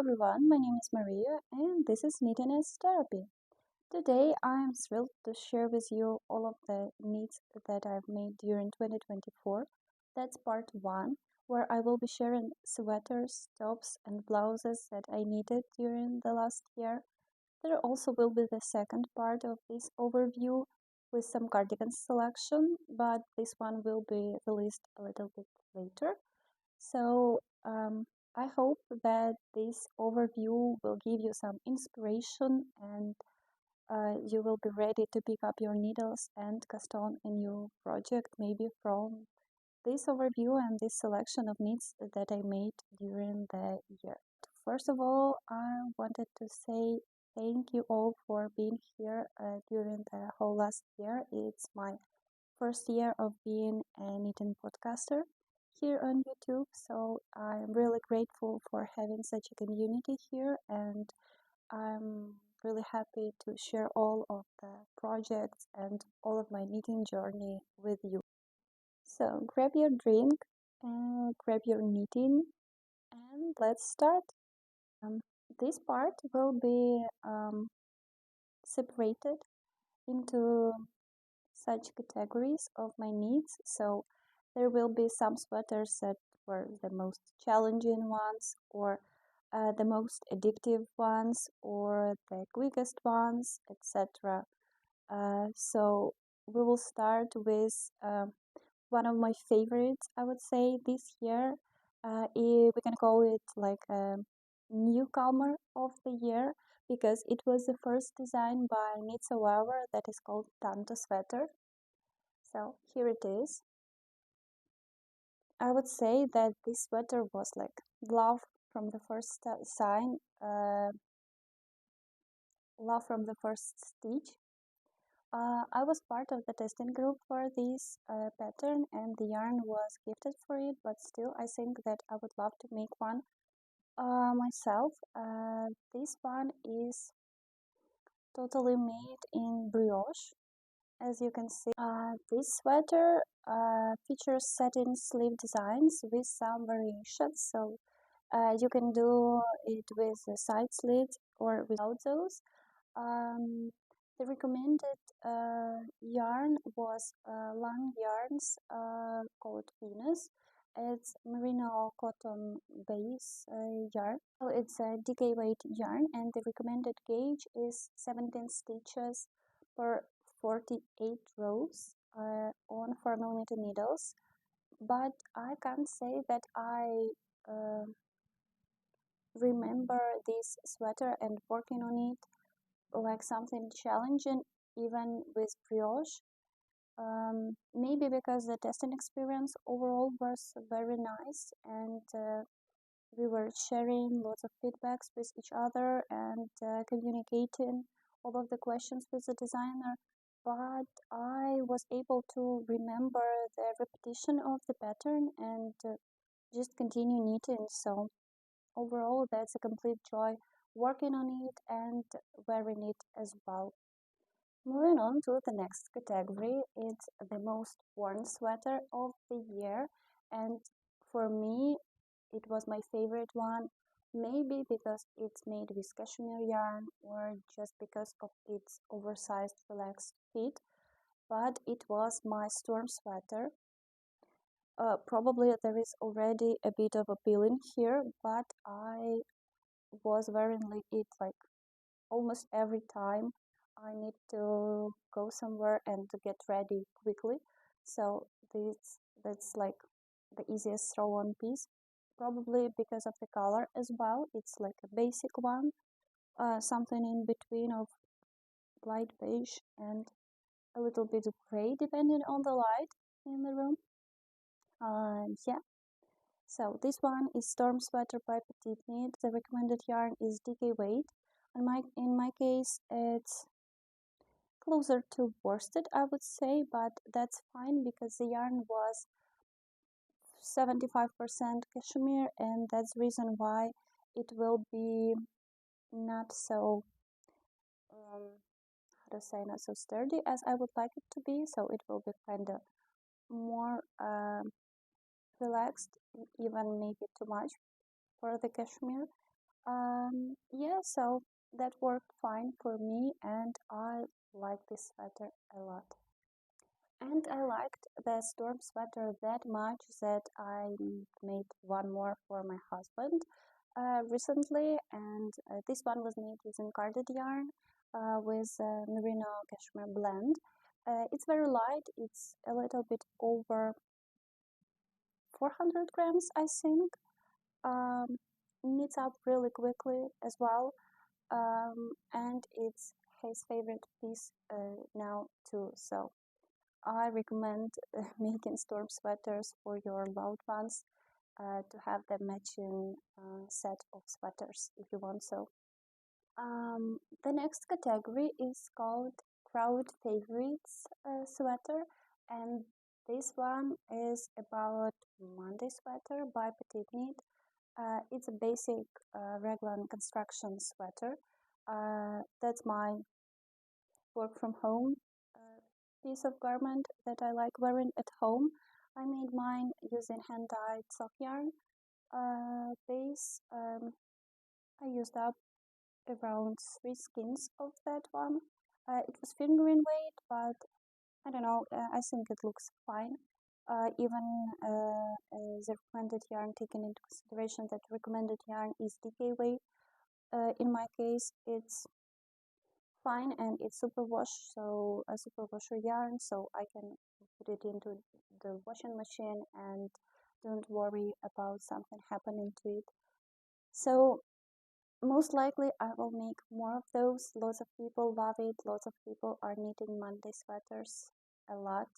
everyone, my name is Maria and this is Knitting as Therapy. Today I am thrilled to share with you all of the knits that I've made during 2024. That's part 1, where I will be sharing sweaters, tops and blouses that I knitted during the last year. There also will be the second part of this overview with some cardigans selection, but this one will be released a little bit later. So I hope that this overview will give you some inspiration and you will be ready to pick up your needles and cast on a new project, maybe from this overview and this selection of knits that I made during the year. First of all, I wanted to say thank you all for being here during the whole last year. It's my first year of being a knitting podcaster here on YouTube, so I'm really grateful for having such a community here, and I'm really happy to share all of the projects and all of my knitting journey with you. So grab your drink, grab your knitting, and let's start. This part will be separated into such categories of my needs. So there will be some sweaters that were the most challenging ones, or the most addictive ones, or the quickest ones, etc. So we will start with one of my favorites, I would say, this year. We can call it like a newcomer of the year, because it was the first design by Knitsoever that is called Tanto sweater. So here it is. I would say that this sweater was like love from the first sign, love from the first stitch. I was part of the testing group for this pattern, and the yarn was gifted for it, but still I think that I would love to make one myself. This one is totally made in brioche. As you can see, this sweater features satin sleeve designs with some variations, so you can do it with the side slits or without those. The recommended yarn was Lana yarns called Venus. It's merino cotton base yarn. So it's a DK weight yarn, and the recommended gauge is 17 stitches per 48 rows on 4mm needles. But I can't say that I remember this sweater and working on it like something challenging, even with brioche. Maybe because the testing experience overall was very nice, and we were sharing lots of feedbacks with each other and communicating all of the questions with the designer. But I was able to remember the repetition of the pattern and just continue knitting. So overall, that's a complete joy working on it and wearing it as well. Moving on to the next category, it's the most worn sweater of the year, and for me it was my favorite one, maybe because it's made with cashmere yarn or just because of its oversized relaxed fit, but it was my storm sweater. Probably there is already a bit of a peeling here, but I was wearing it like almost every time I need to go somewhere and to get ready quickly. So that's like the easiest throw-on piece. Probably because of the color as well. It's like a basic one, something in between of light beige and a little bit of gray, depending on the light in the room. Yeah. So this one is Storm Sweater by Petiteknit. The recommended yarn is DK weight. In my case, it's closer to worsted, I would say, but that's fine because the yarn was 75% cashmere, and that's the reason why it will be not so not so sturdy as I would like it to be. So it will be kind of more relaxed, even maybe too much for the cashmere. Yeah, so that worked fine for me, and I like this sweater a lot. And I liked the storm sweater that much that I made one more for my husband recently, and this one was made using carded yarn with merino cashmere blend. It's very light, it's a little bit over 400 grams, I think. Um, Knits up really quickly as well, and it's his favorite piece now too. So I recommend making storm sweaters for your loved ones to have the matching set of sweaters if you want so. The next category is called Crowd Favorites Sweater, and this one is about Monday sweater by Petiteknit. It's a basic raglan construction sweater. That's my work from home piece of garment that I like wearing at home. I made mine using hand-dyed soft yarn base. I used up around 3 skeins of that one. It was fingering weight, but I don't know, I think it looks fine. Even the recommended yarn, taking into consideration that recommended yarn is DK weight. In my case, it's fine and it's superwash, so a superwasher yarn, so I can put it into the washing machine and don't worry about something happening to it. So most likely I will make more of those. Lots of people love it. Lots of people are knitting Monday sweaters a lot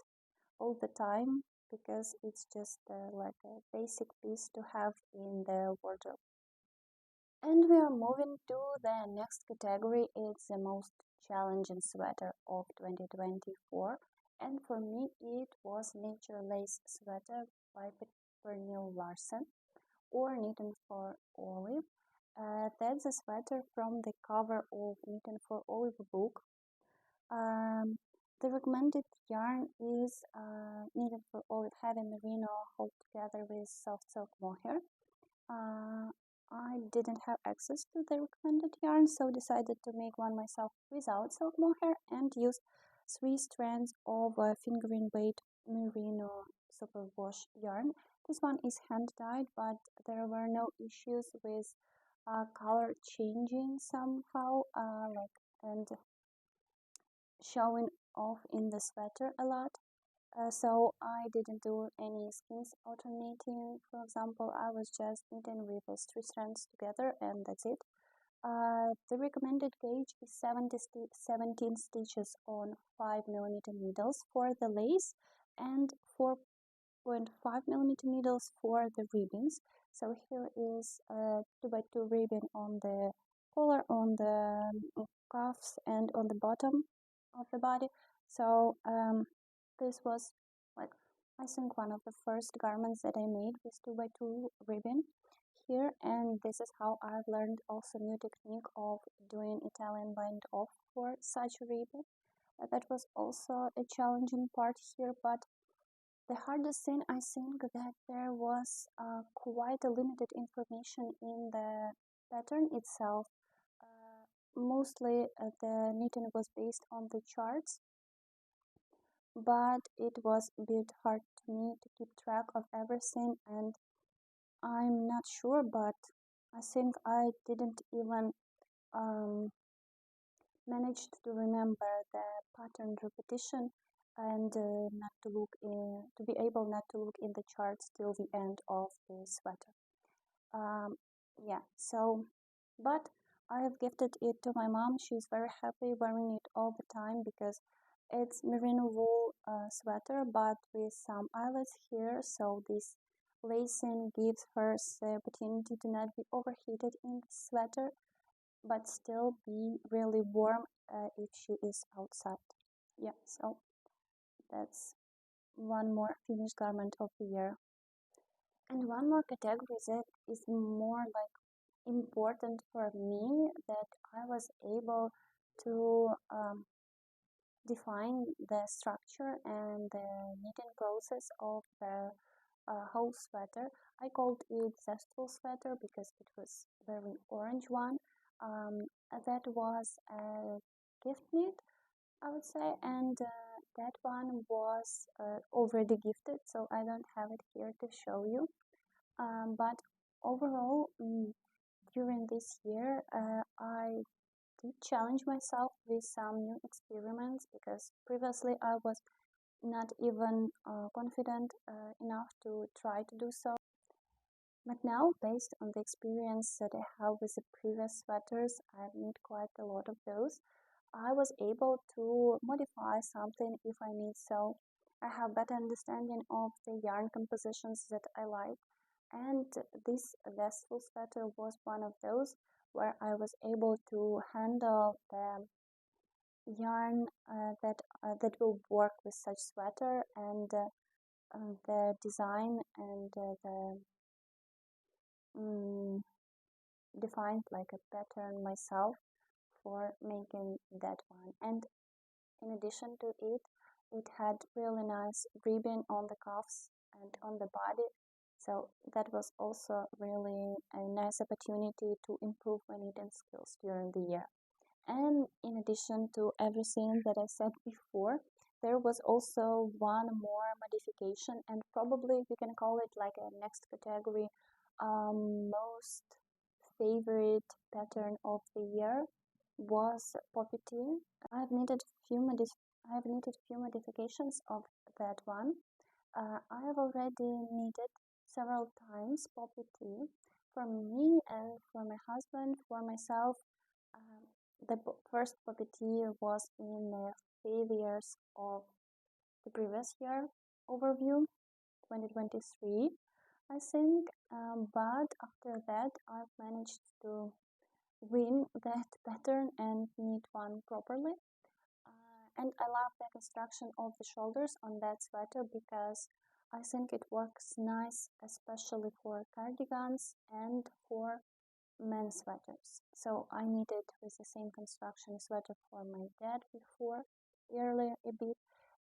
all the time because it's just like a basic piece to have in the wardrobe. And we are moving to the next category. It's the most challenging sweater of 2024. And for me, it was Nature Lace Sweater by Pernille Larsen, or Knitting for Olive. That's a sweater from the cover of Knitting for Olive book. The recommended yarn is Knitting for Olive Heavy Merino held together with soft silk mohair. I didn't have access to the recommended yarn, so decided to make one myself without silk mohair and use 3 strands of fingering weight merino superwash yarn. This one is hand dyed, but there were no issues with color changing somehow, and showing off in the sweater a lot. So I didn't do any skeins alternating. For example, I was just knitting with the 3 strands together, and that's it. The recommended gauge is 17 stitches on 5mm needles for the lace and 4.5mm needles for the ribbons. So here is a 2x2 ribbon on the collar, on the cuffs, and on the bottom of the body. So this was like I think one of the first garments that I made with 2x2 ribbon here, and this is how I've learned also new technique of doing Italian bind off for such a ribbon. That was also a challenging part here, but the hardest thing I think that there was quite a limited information in the pattern itself. Mostly the knitting was based on the charts, but it was a bit hard to me to keep track of everything, and I'm not sure, but I think I didn't even manage to remember the pattern repetition and not to look in, to be able not to look in the charts till the end of the sweater. Yeah, so, but I have gifted it to my mom. She's very happy wearing it all the time because it's merino wool sweater, but with some eyelets here, so this lacing gives her the opportunity to not be overheated in the sweater, but still be really warm if she is outside. Yeah, so that's one more finished garment of the year. And one more category that is more like important for me, that I was able to define the structure and the knitting process of the whole sweater. I called it Zestful Sweater because it was very orange one. That was a gift knit, I would say, and that one was already gifted, so I don't have it here to show you. But overall, during this year, I did challenge myself with some new experiments because previously I was not even confident enough to try to do so. But now, based on the experience that I have with the previous sweaters, I've made quite a lot of those. I was able to modify something if I need so. I have better understanding of the yarn compositions that I like, and this Zestful Sweater was one of those where I was able to handle the yarn that will work with such sweater, and the design and defined like a pattern myself for making that one. And in addition to it, it had really nice ribbon on the cuffs and on the body, so that was also really a nice opportunity to improve my knitting skills during the year. And in addition to everything that I said before, there was also one more modification, and probably we can call it like a next category, most favorite pattern of the year was Poppy Tea. I've knitted few modifications of that one. I have already knitted several times Poppy Tea for me and for my husband. For myself, the first Poppy Tea was in the failures of the previous year overview, 2023, I think. But after that, I've managed to win that pattern and knit one properly. And I love the construction of the shoulders on that sweater because I think it works nice, especially for cardigans and for men's sweaters. So I knitted with the same construction sweater for my dad before, earlier a bit,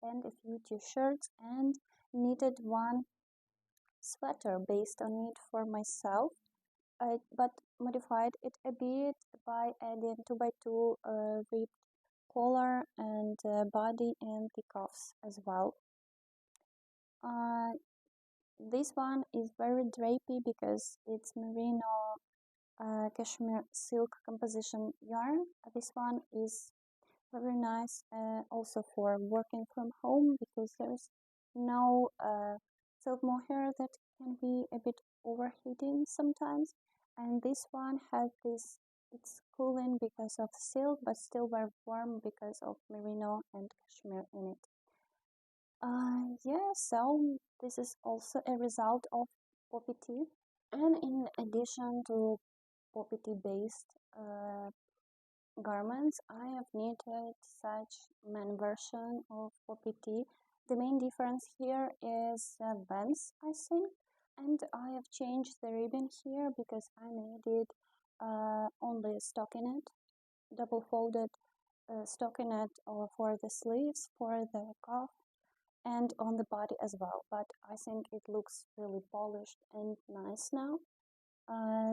and a few t-shirts, and knitted one sweater based on it for myself, but modified it a bit by adding 2x2 ribbed collar and body and the cuffs as well. This one is very drapey because it's merino cashmere silk composition yarn. This one is very nice also for working from home because there's no silk mohair that can be a bit overheating sometimes, and this one has this, it's cooling because of silk but still very warm because of merino and cashmere in it. Yeah, so this is also a result of Poppy Tea, and in addition to Poppy Tea based garments, I have knitted such men version of Poppy Tea. The main difference here is Vans, I think, and I have changed the ribbon here because I made it only stockinette, double folded stockinette for the sleeves, for the cuff, and on the body as well, but I think it looks really polished and nice now.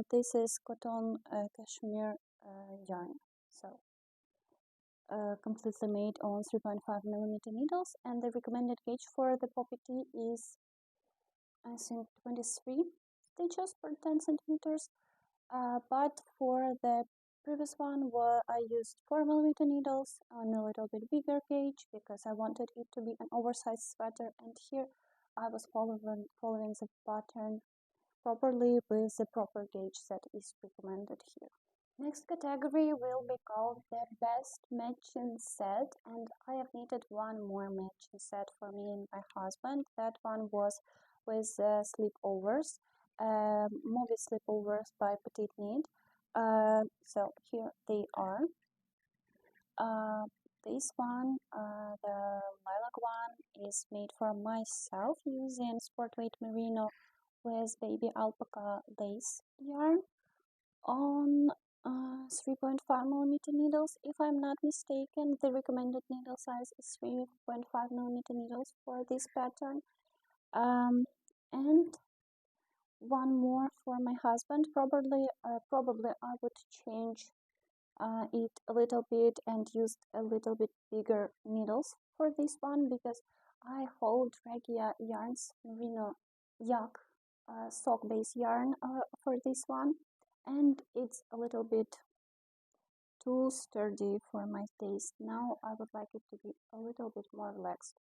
This is cotton cashmere yarn, so completely made on 3.5mm needles, and the recommended gauge for the Poppy Tea is, I think, 23 stitches per 10 centimeters. But for the previous one, where I used 4mm needles on a little bit bigger gauge because I wanted it to be an oversized sweater, and here I was following the pattern properly with the proper gauge that is recommended here. Next category will be called the best matching set, and I have knitted one more matching set for me and my husband. That one was with Slipovers, Moby Slipovers by Petiteknit. So here they are. This one, the lilac one, is made for myself using sport weight merino with baby alpaca lace yarn on 3.5mm needles. If I'm not mistaken, the recommended needle size is 3.5mm needles for this pattern. And one more for my husband. Probably I would change it a little bit and use a little bit bigger needles for this one, because I hold Regia yarns merino yak sock base yarn for this one, and it's a little bit too sturdy for my taste. Now I would like it to be a little bit more relaxed,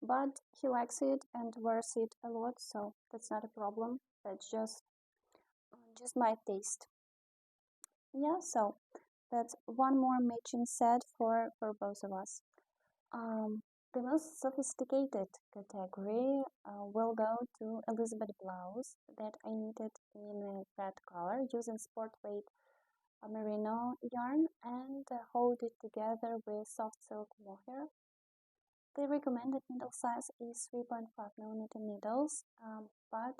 but he likes it and wears it a lot, so that's not a problem. That's just my taste. Yeah, so that's one more matching set for both of us. The most sophisticated category will go to Elisabeth blouse that I knitted in a red color using sport weight merino yarn and hold it together with soft silk mohair. The recommended needle size is 3.5mm needles, but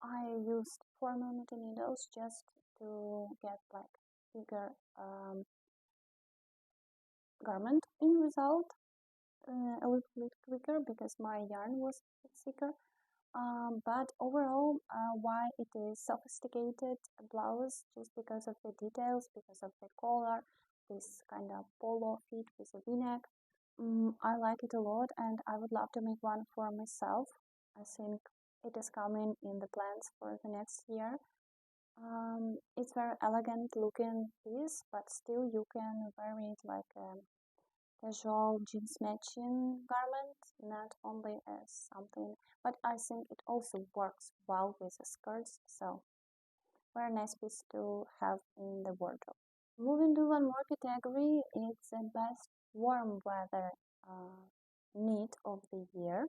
I used 4mm needles just to get like bigger garment in result, a little bit quicker because my yarn was a bit thicker. But overall, why it is sophisticated blouse, just because of the details, because of the collar, this kind of polo fit with a v-neck. I like it a lot, and I would love to make one for myself. I think it is coming in the plans for the next year. It's very elegant looking piece, but still you can wear it like a casual jeans matching garment, not only as something, but I think it also works well with the skirts, so very nice piece to have in the wardrobe. Moving to one more category, it's the best warm weather knit of the year.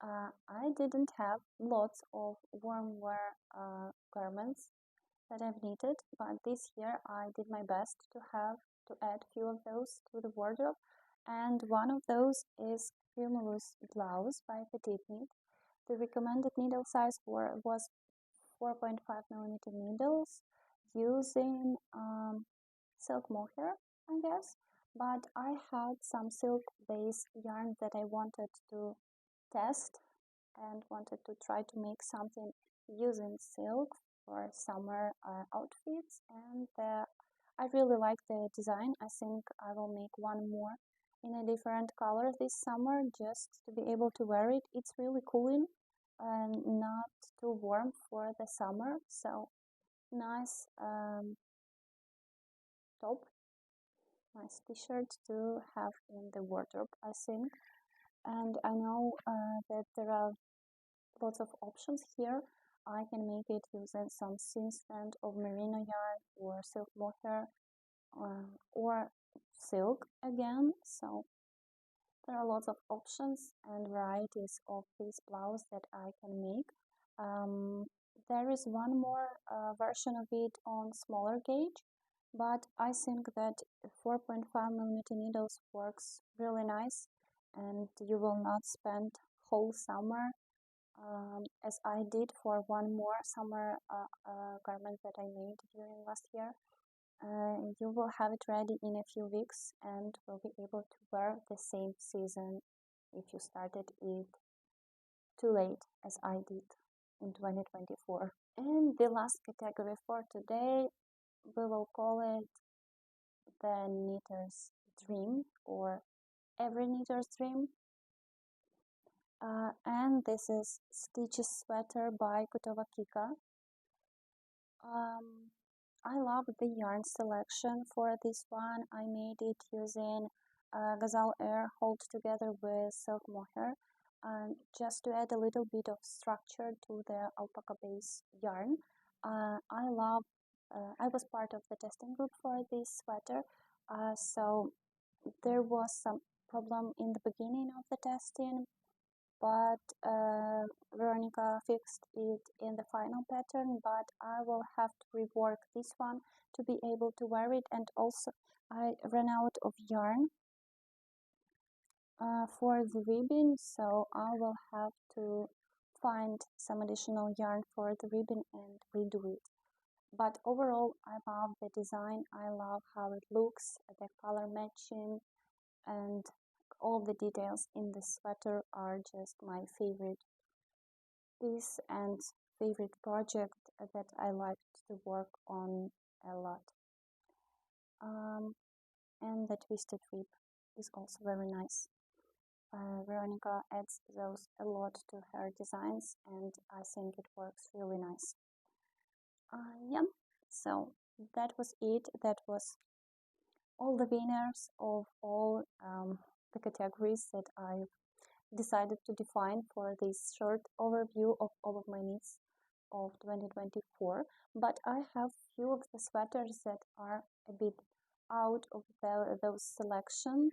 I didn't have lots of warm wear garments that I've knitted, but this year I did my best to add few of those to the wardrobe, and one of those is Cumulus blouse by Petiteknit. The recommended needle size was 4.5mm needles using silk mohair, I guess, but I had some silk base yarn that I wanted to test and wanted to try to make something using silk for summer outfits, and I really like the design. I think I will make one more in a different color this summer just to be able to wear it. It's really cooling and not too warm for the summer, so nice top, nice t-shirt to have in the wardrobe, I think. And I know that there are lots of options here. I can make it using some thin strand of merino yarn or silk mohair or silk again, so there are lots of options and varieties of this blouse that I can make. There is one more version of it on smaller gauge, but I think that 4.5mm needles works really nice, and you will not spend whole summer as I did for one more summer garment that I made during last year. You will have it ready in a few weeks and will be able to wear the same season if you started it too late as I did in 2024. And the last category for today, we will call it the knitter's dream or every knitter's dream. And this is Stitches Sweater by Kutova Kika. I love the yarn selection for this one. I made it using Gazzal Air hold together with silk mohair, just to add a little bit of structure to the alpaca base yarn. I was part of the testing group for this sweater, so there was some problem in the beginning of the testing, but Veronica fixed it in the final pattern, but I will have to rework this one to be able to wear it, and also I ran out of yarn for the ribbon, so I will have to find some additional yarn for the ribbon and redo it. But overall, I love the design, I love how it looks, the color matching, and all the details in the sweater are just my favorite this and favorite project that I liked to work on a lot. And the twisted rib is also very nice. Veronica adds those a lot to her designs, and I think it works really nice. Yeah, so that was it. That was all the winners of all the categories that I decided to define for this short overview of all of my knits of 2024. But I have few of the sweaters that are a bit out of those selection,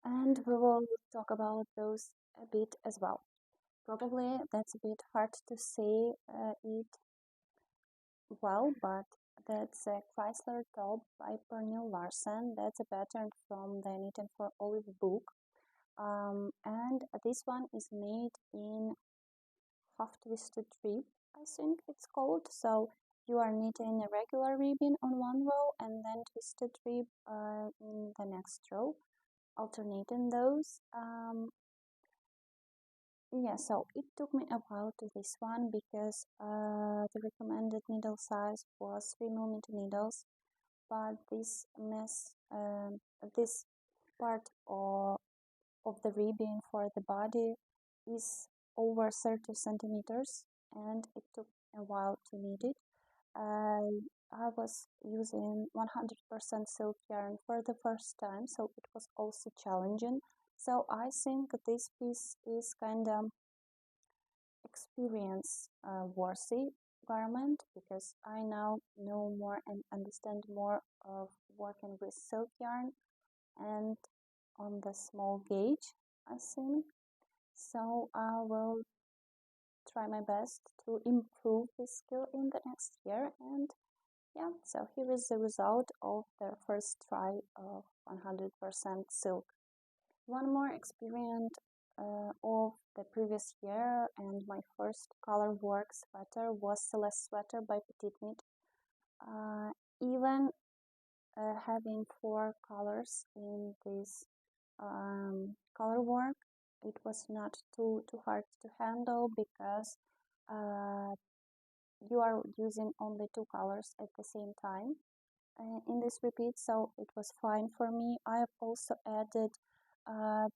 and we will talk about those a bit as well. Probably that's a bit hard to say it well, but that's a Chrysler top by Pernille Larsen. That's a pattern from the Knitting for Olive book. And this one is made in half twisted rib, I think it's called. So you are knitting a regular ribbon on one row and then twisted rib in the next row, alternating those. Yeah, so it took me a while to this one because the recommended needle size was 3mm needles, but this part of the ribbon for the body is over 30 centimeters, and it took a while to knit it. I was using 100% silk yarn for the first time, so it was also challenging. So I think this piece is kind of experience worthy garment because I now know more and understand more of working with silk yarn and on the small gauge, I think. So I will try my best to improve this skill in the next year. And yeah, so here is the result of the first try of 100% silk. One more experience of the previous year and my first color work sweater was Celeste sweater by Petiteknit. Even having 4 colors in this color work, it was not too hard to handle because you are using only 2 colors at the same time in this repeat, so it was fine for me. I have also added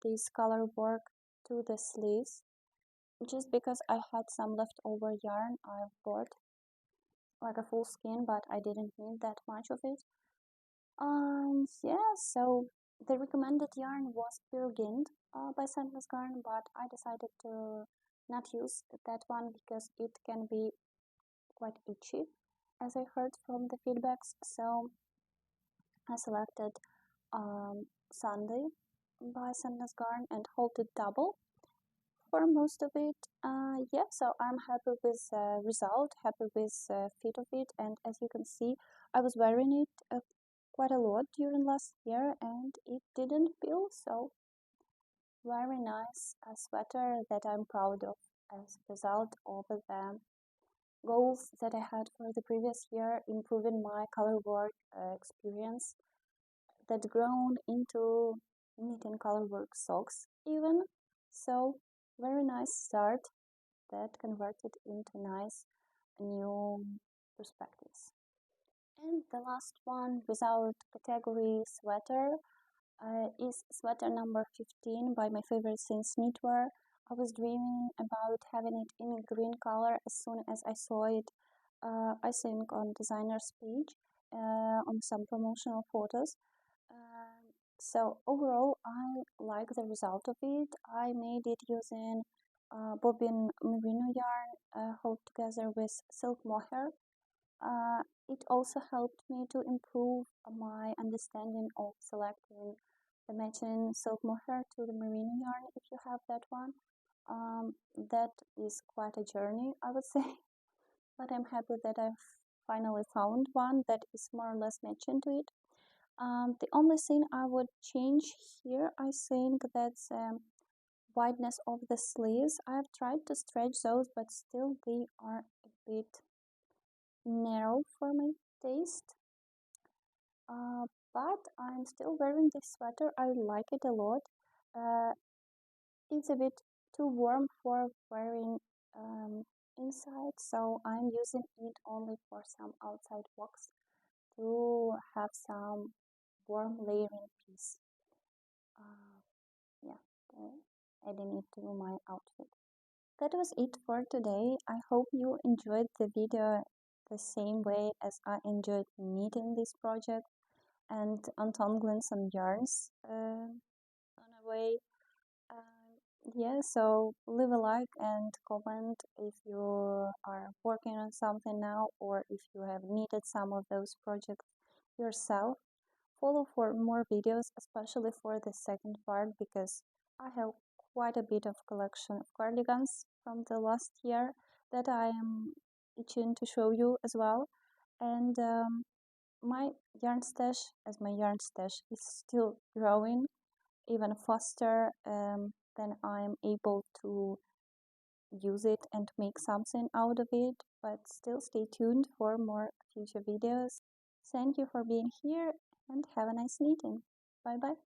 this color work to the sleeves just because I had some leftover yarn. I bought like a full skein, but I didn't need that much of it. Yeah, so the recommended yarn was Peregrine by Sandnes Garn, but I decided to not use that one because it can be quite itchy, as I heard from the feedbacks. So I selected Sunday by Sandnes Garn and halted double for most of it. Yeah, so I'm happy with the result, happy with the fit of it, and as you can see, I was wearing it quite a lot during last year and it didn't peel, so very nice sweater that I'm proud of as a result of the goals that I had for the previous year, improving my color work experience that grown into knitting color work socks even. So very nice start that converted into nice new perspectives. And the last one without category sweater is sweater number 15 by my favorite since knitwear. I was dreaming about having it in green color as soon as I saw it, I think on designer's page, on some promotional photos. So overall, I like the result of it. I made it using bobbin merino yarn held together with silk mohair. It also helped me to improve my understanding of selecting the matching silk mohair to the merino yarn if you have that one. That is quite a journey, I would say, but I'm happy that I've finally found one that is more or less matching to it. The only thing I would change here, I think that's wideness of the sleeves. I've tried to stretch those, but still they are a bit narrow for my taste. But I'm still wearing this sweater. I like it a lot. It's a bit too warm for wearing inside, so I'm using it only for some outside walks to have some warm layering piece. Yeah, adding it to my outfit. That was it for today. I hope you enjoyed the video the same way as I enjoyed knitting this project and untangling some yarns on a way. Yeah, so leave a like and comment if you are working on something now or if you have knitted some of those projects yourself. Follow for more videos, especially for the second part, because I have quite a bit of collection of cardigans from the last year that I am itching to show you as well. And my yarn stash is still growing even faster than I'm able to use it and make something out of it, but still stay tuned for more future videos. Thank you for being here and have a nice knitting. Bye bye.